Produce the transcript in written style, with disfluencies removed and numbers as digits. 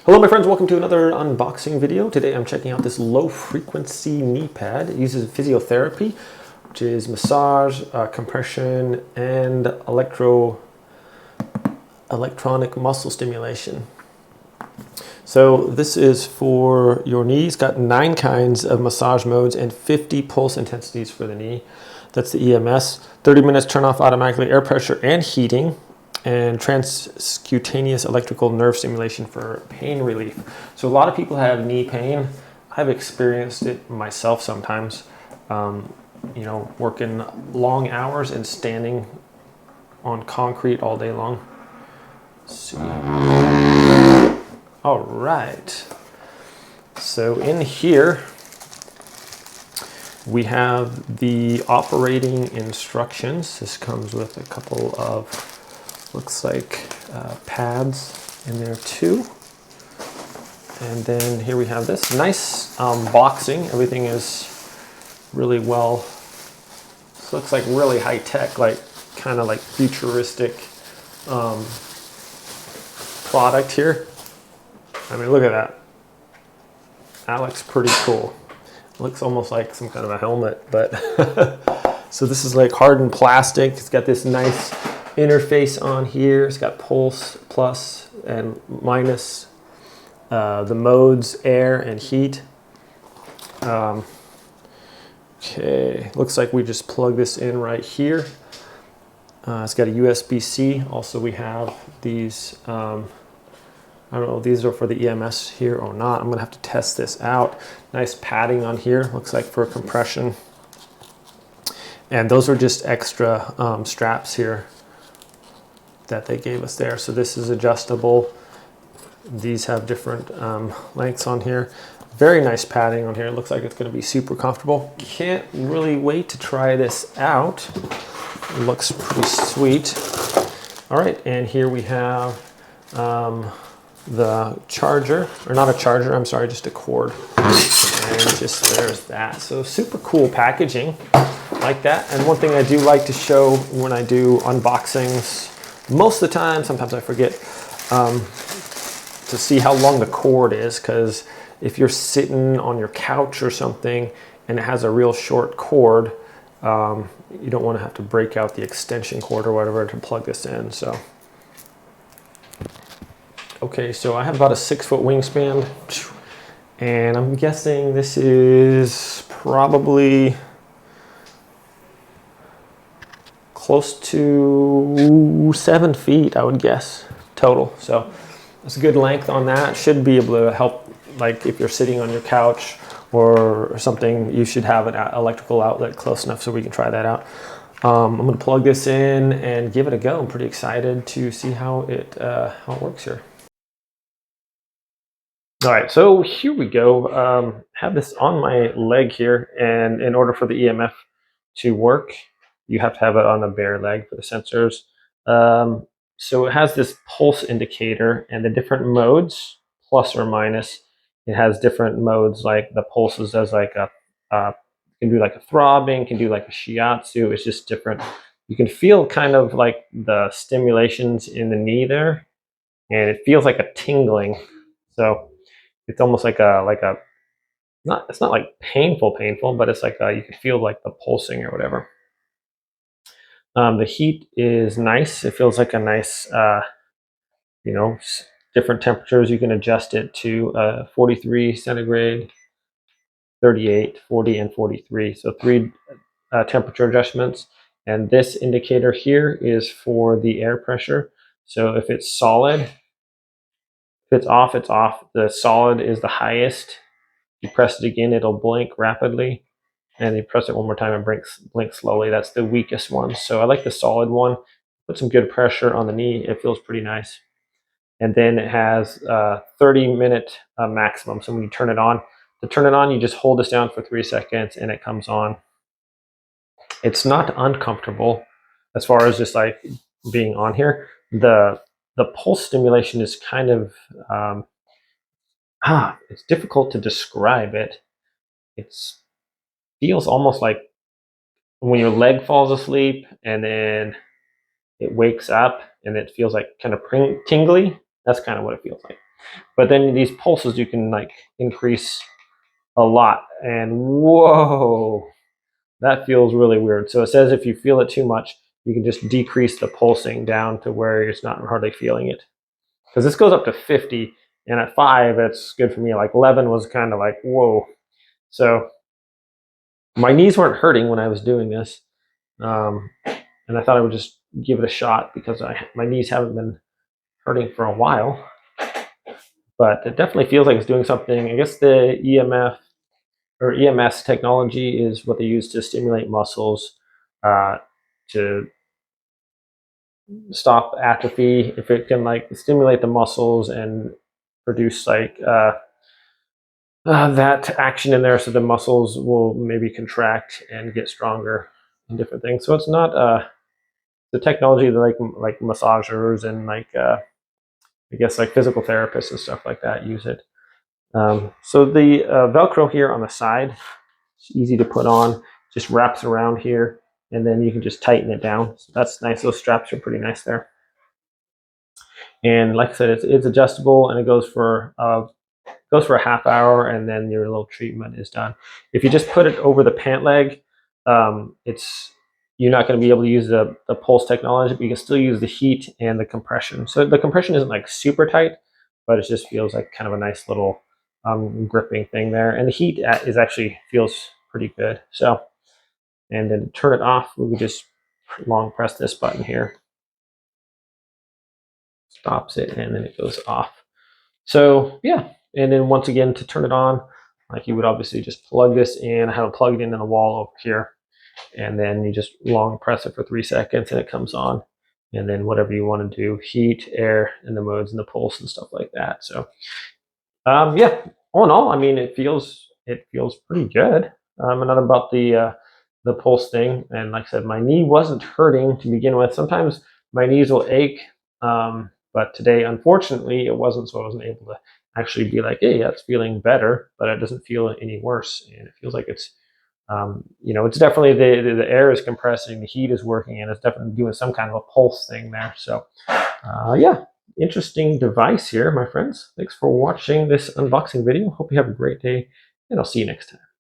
Hello my friends, welcome to another unboxing video. Today I'm checking out this low frequency knee pad. It uses physiotherapy, which is massage, compression, and electronic muscle stimulation. So this is for your knees. Got 9 kinds of massage modes and 50 pulse intensities for the knee. That's the EMS. 30 minutes turn off automatically air pressure and heating, and transcutaneous electrical nerve stimulation for pain relief. So a lot of people have knee pain. I've experienced it myself sometimes, you know, working long hours and standing on concrete all day long. Let's see. All right. So in here, we have the operating instructions. This comes with a couple of, looks like pads in there too. And then here we have this nice boxing. Everything is really well, this looks like really high tech, like kind of like futuristic product here. I mean, look at that. That looks pretty cool. It looks almost like some kind of a helmet, but so this is like hardened plastic. It's got this nice interface on here. It's got pulse, plus and minus, the modes, air and heat. Okay, looks like we just plug this in right here. It's got a USB-C. Also, we have these, I don't know if these are for the EMS here or not. I'm gonna have to test this out. Nice padding on here, looks like for compression. And those are just extra straps here that they gave us there. So this is adjustable. These have different lengths on here. Very nice padding on here. It looks like it's going to be super comfortable. Can't really wait to try this out. It looks pretty sweet. All right, and here we have the charger, or not a charger, I'm sorry, just a cord. And just there's that. So super cool packaging like that. And one thing I do like to show when I do unboxings, most of the time, sometimes I forget, to see how long the cord is, because if you're sitting on your couch or something and it has a real short cord, you don't want to have to break out the extension cord or whatever to plug this in. So, okay, so I have about a 6-foot wingspan, and I'm guessing this is probably close to 7 feet, I would guess, total. So it's a good length on that. Should be able to help, like if you're sitting on your couch or something, you should have an electrical outlet close enough so we can try that out. I'm gonna plug this in and give it a go. I'm pretty excited to see how it works here. All right, so here we go. Have this on my leg here, and in order for the EMF to work, you have to have it on a bare leg for the sensors. So it has this pulse indicator and the different modes, plus or minus. It has different modes, like the pulses does like a, can do like a throbbing, can do like a shiatsu. It's just different. You can feel kind of like the stimulations in the knee there, and it feels like a tingling. So it's almost like a, not, it's not like painful, but it's like you can feel like the pulsing or whatever. The heat is nice. It feels like a nice, you know, different temperatures. You can adjust it to 43 centigrade, 38, 40, and 43. So 3 temperature adjustments. And this indicator here is for the air pressure. So if it's solid, if it's off, it's off. The solid is the highest. You press it again, it'll blink rapidly. And you press it one more time and blinks slowly. That's the weakest one. So I like the solid one. Put some good pressure on the knee. It feels pretty nice. And then it has 30-minute maximum. So when you turn it on, to turn it on, you just hold this down for 3 seconds and it comes on. It's not uncomfortable as far as just like being on here. The pulse stimulation is kind of, it's difficult to describe it. It feels almost like when your leg falls asleep and then it wakes up and it feels like kind of tingly. That's kind of what it feels like. But then these pulses you can like increase a lot, and whoa, that feels really weird. So it says if you feel it too much, you can just decrease the pulsing down to where it's not hardly feeling it. Because this goes up to 50, and at 5, it's good for me. Like 11 was kind of like, whoa. So my knees weren't hurting when I was doing this. And I thought I would just give it a shot because my knees haven't been hurting for a while. But it definitely feels like it's doing something. I guess the EMF or EMS technology is what they use to stimulate muscles to stop atrophy. If it can like stimulate the muscles and produce like that action in there, so the muscles will maybe contract and get stronger and different things. So it's not the technology that like massagers and like I guess like physical therapists and stuff like that use it. So the Velcro here on the side, it's easy to put on, just wraps around here, and then you can just tighten it down. So that's nice. Those straps are pretty nice there. And like I said, it's adjustable, and it goes for a half hour, and then your little treatment is done. If you just put it over the pant leg, you're not going to be able to use the pulse technology, but you can still use the heat and the compression. So the compression isn't like super tight, but it just feels like kind of a nice little gripping thing there. And the heat is actually feels pretty good. So, and then to turn it off, we would just long press this button here. Stops it, and then it goes off. So yeah, and then once again, to turn it on, like you would obviously just plug this in. I have it plugged into the wall over here, and then you just long press it for 3 seconds and it comes on. And then whatever you want to do, heat, air, and the modes and the pulse and stuff like that. So yeah, all in all, I mean, it feels pretty good. And not about the pulse thing. And like I said, my knee wasn't hurting to begin with. Sometimes my knees will ache, but today, unfortunately, it wasn't. So I wasn't able to actually be like, hey, yeah, it's feeling better, but it doesn't feel any worse. And it feels like it's, it's definitely the air is compressing, the heat is working, and it's definitely doing some kind of a pulse thing there. So yeah, interesting device here, my friends. Thanks for watching this unboxing video. Hope you have a great day, and I'll see you next time.